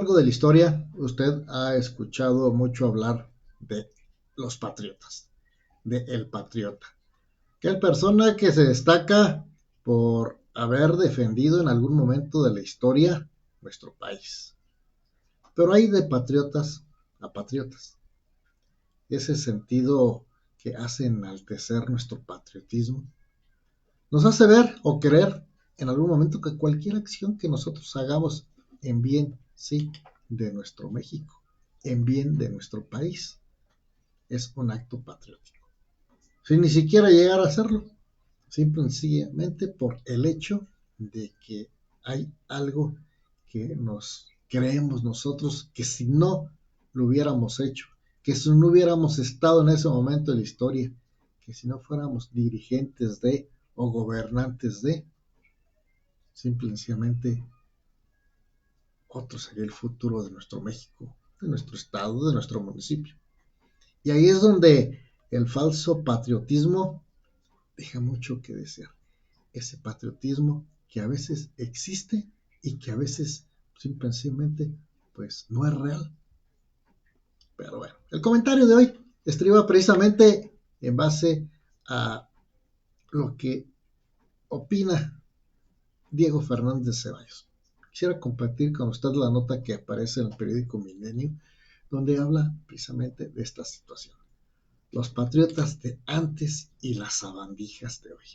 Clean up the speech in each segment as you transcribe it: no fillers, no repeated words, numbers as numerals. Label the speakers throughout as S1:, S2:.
S1: largo de la historia, usted ha escuchado mucho hablar de los patriotas, de el patriota, que es persona que se destaca por haber defendido en algún momento de la historia nuestro país. Pero hay de patriotas a patriotas. Ese sentido que hace enaltecer nuestro patriotismo nos hace ver o creer en algún momento que cualquier acción que nosotros hagamos en bien, sí, de nuestro México, en bien de nuestro país, es un acto patriótico. Sin ni siquiera llegar a hacerlo, simplemente por el hecho de que hay algo que nos creemos nosotros que si no lo hubiéramos hecho, que si no hubiéramos estado en ese momento de la historia, que si no fuéramos dirigentes de o gobernantes de, simplemente otro sería el futuro de nuestro México, de nuestro estado, de nuestro municipio. Y ahí es donde el falso patriotismo deja mucho que desear. Ese patriotismo que a veces existe y que a veces simplemente pues no es real. Pero bueno, el comentario de hoy estriba precisamente en base a lo que opina Diego Fernández Ceballos. Quisiera compartir con usted la nota que aparece en el periódico Milenio, donde habla precisamente de esta situación. Los patriotas de antes y las sabandijas de hoy.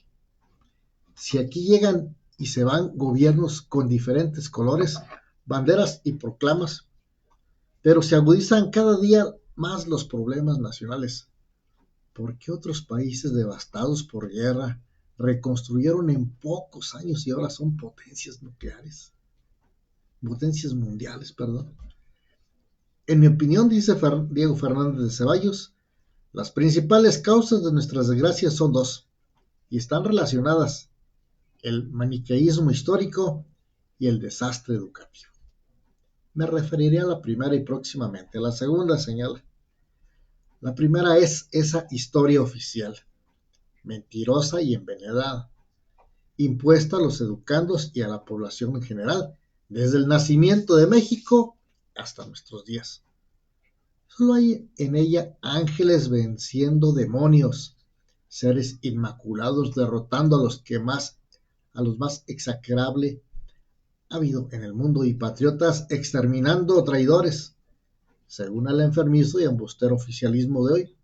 S1: Si aquí llegan y se van gobiernos con diferentes colores, banderas y proclamas, pero se agudizan cada día más los problemas nacionales, ¿por qué otros países devastados por guerra reconstruyeron en pocos años y ahora son potencias nucleares? Potencias mundiales, perdón. En mi opinión, dice Diego Fernández de Ceballos, las principales causas de nuestras desgracias son dos, y están relacionadas: el maniqueísmo histórico y el desastre educativo. Me referiré a la primera y próximamente a la segunda, señala. La primera es esa historia oficial, mentirosa y envenenada, impuesta a los educandos y a la población en general, desde el nacimiento de México hasta nuestros días. Solo hay en ella ángeles venciendo demonios, seres inmaculados derrotando a los más execrables ha habido en el mundo y patriotas exterminando traidores, según el enfermizo y embustero oficialismo de hoy.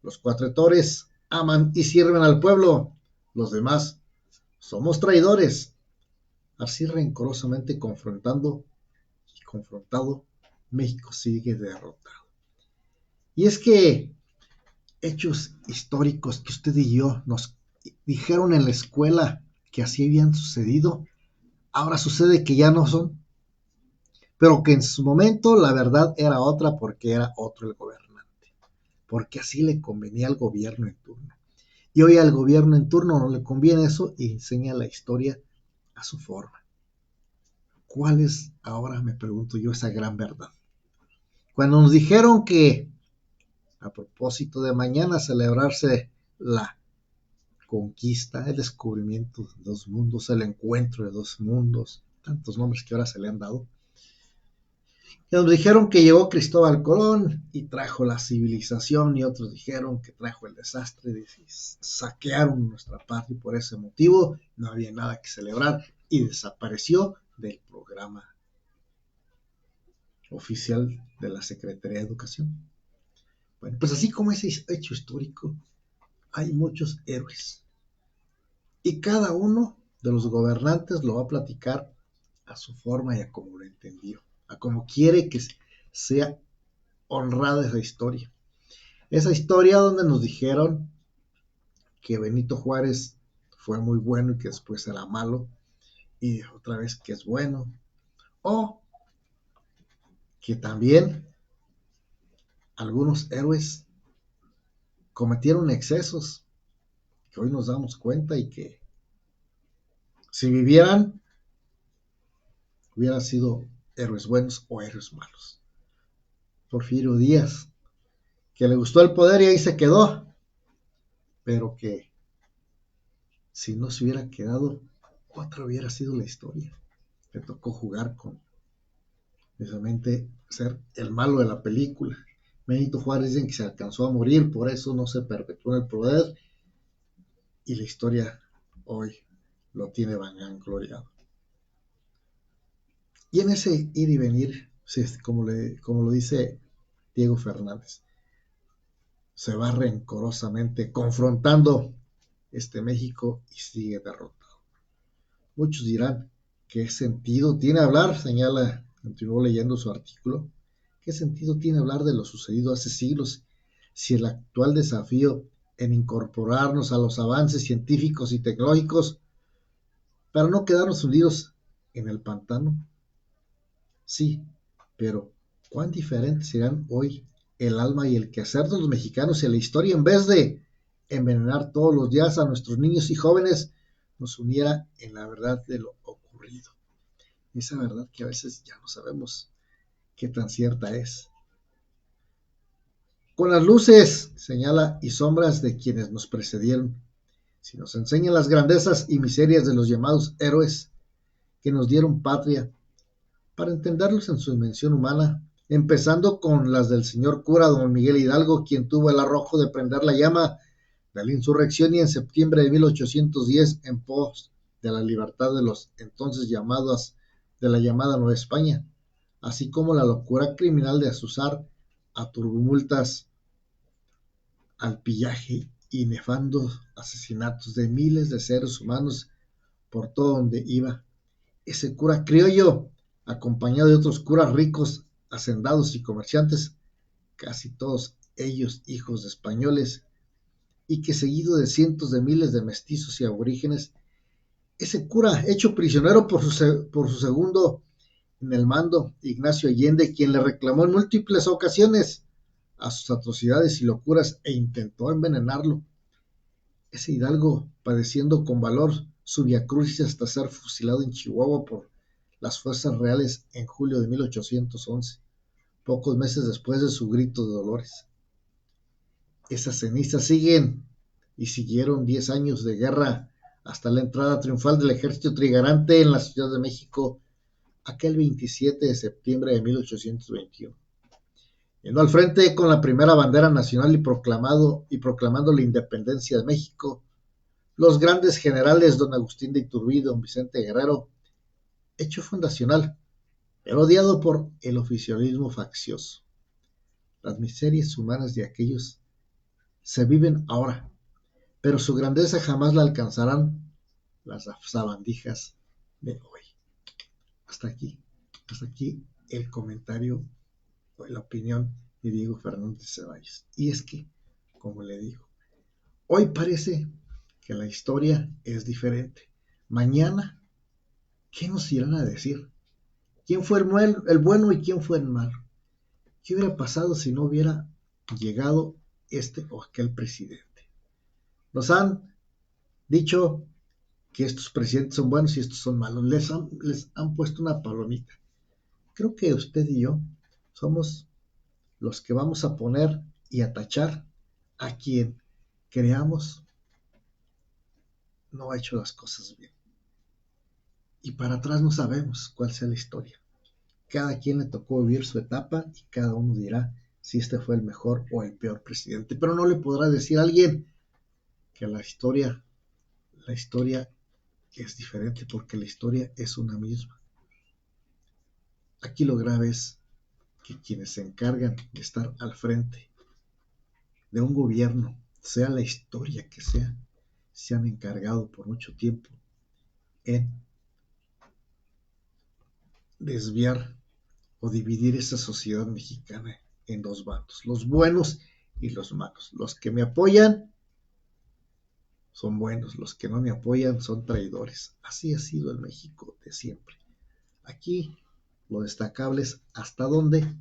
S1: Los cuatretores aman y sirven al pueblo, los demás somos traidores. Así rencorosamente confrontado, México sigue derrotado. Y es que hechos históricos que usted y yo nos dijeron en la escuela que así habían sucedido, ahora sucede que ya no son, pero que en su momento la verdad era otra porque era otro el gobernante, porque así le convenía al gobierno en turno. Y hoy al gobierno en turno no le conviene eso y enseña la historia a su forma. ¿Cuál es ahora, me pregunto yo, esa gran verdad? Cuando nos dijeron que a propósito de mañana celebrarse la conquista, el descubrimiento de dos mundos, el encuentro de dos mundos, tantos nombres que ahora se le han dado, que nos dijeron que llegó Cristóbal Colón y trajo la civilización, y otros dijeron que trajo el desastre, y saquearon nuestra patria, y por ese motivo no había nada que celebrar y desapareció del programa oficial de la Secretaría de Educación. Bueno, pues así como ese hecho histórico, hay muchos héroes y cada uno de los gobernantes lo va a platicar a su forma y a como lo entendió, a como quiere que sea honrada esa historia. Esa historia donde nos dijeron que Benito Juárez fue muy bueno y que después era malo, y otra vez que es bueno, o que también algunos héroes cometieron excesos que hoy nos damos cuenta y que si vivieran hubieran sido héroes buenos o héroes malos. Porfirio Díaz, que le gustó el poder y ahí se quedó, pero que si no se hubiera quedado, otra hubiera sido la historia. Le tocó jugar con precisamente ser el malo de la película. Benito Juárez dicen que se alcanzó a morir, por eso no se perpetuó en el poder, y la historia hoy lo tiene vangloriado. Y en ese ir y venir, como lo dice Diego Fernández, se va rencorosamente confrontando este México y sigue derrotado. Muchos dirán, ¿qué sentido tiene hablar? Señala, continuó leyendo su artículo. ¿Qué sentido tiene hablar de lo sucedido hace siglos si el actual desafío en incorporarnos a los avances científicos y tecnológicos para no quedarnos hundidos en el pantano? Sí, pero ¿cuán diferentes serán hoy el alma y el quehacer de los mexicanos y la historia en vez de envenenar todos los días a nuestros niños y jóvenes, nos uniera en la verdad de lo ocurrido? Esa verdad que a veces ya no sabemos qué tan cierta es. Con las luces, señala, y sombras de quienes nos precedieron, si nos enseñan las grandezas y miserias de los llamados héroes que nos dieron patria, para entenderlos en su dimensión humana, empezando con las del señor cura don Miguel Hidalgo, quien tuvo el arrojo de prender la llama de la insurrección y en septiembre de 1810 en pos de la libertad de los entonces llamados de la llamada Nueva España, así como la locura criminal de azuzar a turbultas al pillaje y nefandos asesinatos de miles de seres humanos por todo donde iba. Ese cura criollo, acompañado de otros curas ricos, hacendados y comerciantes, casi todos ellos hijos de españoles, y que seguido de cientos de miles de mestizos y aborígenes, ese cura hecho prisionero por su segundo en el mando, Ignacio Allende, quien le reclamó en múltiples ocasiones a sus atrocidades y locuras e intentó envenenarlo. Ese Hidalgo, padeciendo con valor su viacrucis hasta ser fusilado en Chihuahua por las fuerzas reales en julio de 1811, pocos meses después de su grito de dolores. Esas cenizas siguen y siguieron 10 años de guerra hasta la entrada triunfal del ejército trigarante en la Ciudad de México aquel 27 de septiembre de 1821. Yendo al frente con la primera bandera nacional y proclamando la independencia de México, los grandes generales don Agustín de Iturbide, don Vicente Guerrero, hecho fundacional, pero odiado por el oficialismo faccioso. Las miserias humanas de aquellos se viven ahora, pero su grandeza jamás la alcanzarán las sabandijas de hoy. Hasta aquí el comentario o la opinión de Diego Fernández Ceballos. Y es que, como le digo, hoy parece que la historia es diferente. Mañana, ¿qué nos irán a decir? ¿Quién fue el bueno y quién fue el malo? ¿Qué hubiera pasado si no hubiera llegado este o aquel presidente? Nos han dicho que estos presidentes son buenos y estos son malos. Les han puesto una palomita. Creo que usted y yo somos los que vamos a poner y a tachar a quien creamos no ha hecho las cosas bien. Y para atrás no sabemos cuál sea la historia. Cada quien le tocó vivir su etapa y cada uno dirá si este fue el mejor o el peor presidente. Pero no le podrá decir a alguien que la historia es diferente porque la historia es una misma. Aquí lo grave es que quienes se encargan de estar al frente de un gobierno, sea la historia que sea, se han encargado por mucho tiempo en desviar o dividir esa sociedad mexicana en dos bandos, los buenos y los malos. Los que me apoyan son buenos, los que no me apoyan son traidores. Así ha sido el México de siempre. Aquí lo destacable es hasta dónde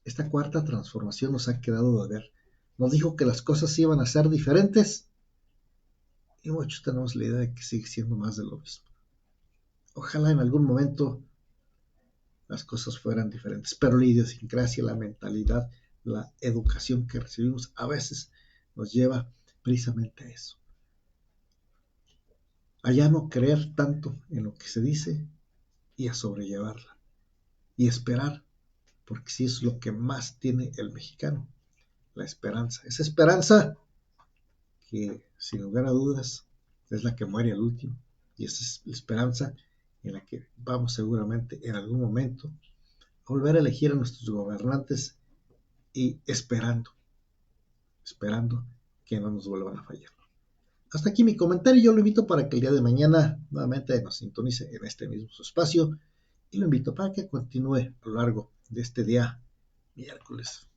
S1: esta cuarta transformación nos ha quedado de ver. Nos dijo que las cosas iban a ser diferentes y muchos tenemos la idea de que sigue siendo más de lo mismo. Ojalá en algún momento las cosas fueran diferentes, pero la idiosincrasia, la mentalidad, la educación que recibimos a veces nos lleva precisamente a eso. A ya no creer tanto en lo que se dice y a sobrellevarla y esperar porque sí es lo que más tiene el mexicano, la esperanza. Esa esperanza que, sin lugar a dudas, es la que muere al último, y esa es la esperanza en la que vamos seguramente en algún momento a volver a elegir a nuestros gobernantes y esperando que no nos vuelvan a fallar. Hasta aquí mi comentario. Yo lo invito para que el día de mañana nuevamente nos sintonice en este mismo espacio y lo invito para que continúe a lo largo de este día miércoles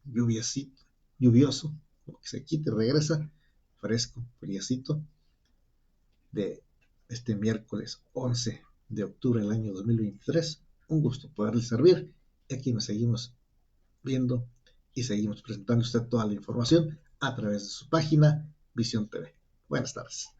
S1: lluvioso, que se quite y regresa fresco, friecito de este miércoles 11 de octubre del año 2023. Un gusto poderle servir. Y aquí nos seguimos viendo y seguimos presentando a usted toda la información a través de su página Visión TV. Buenas tardes.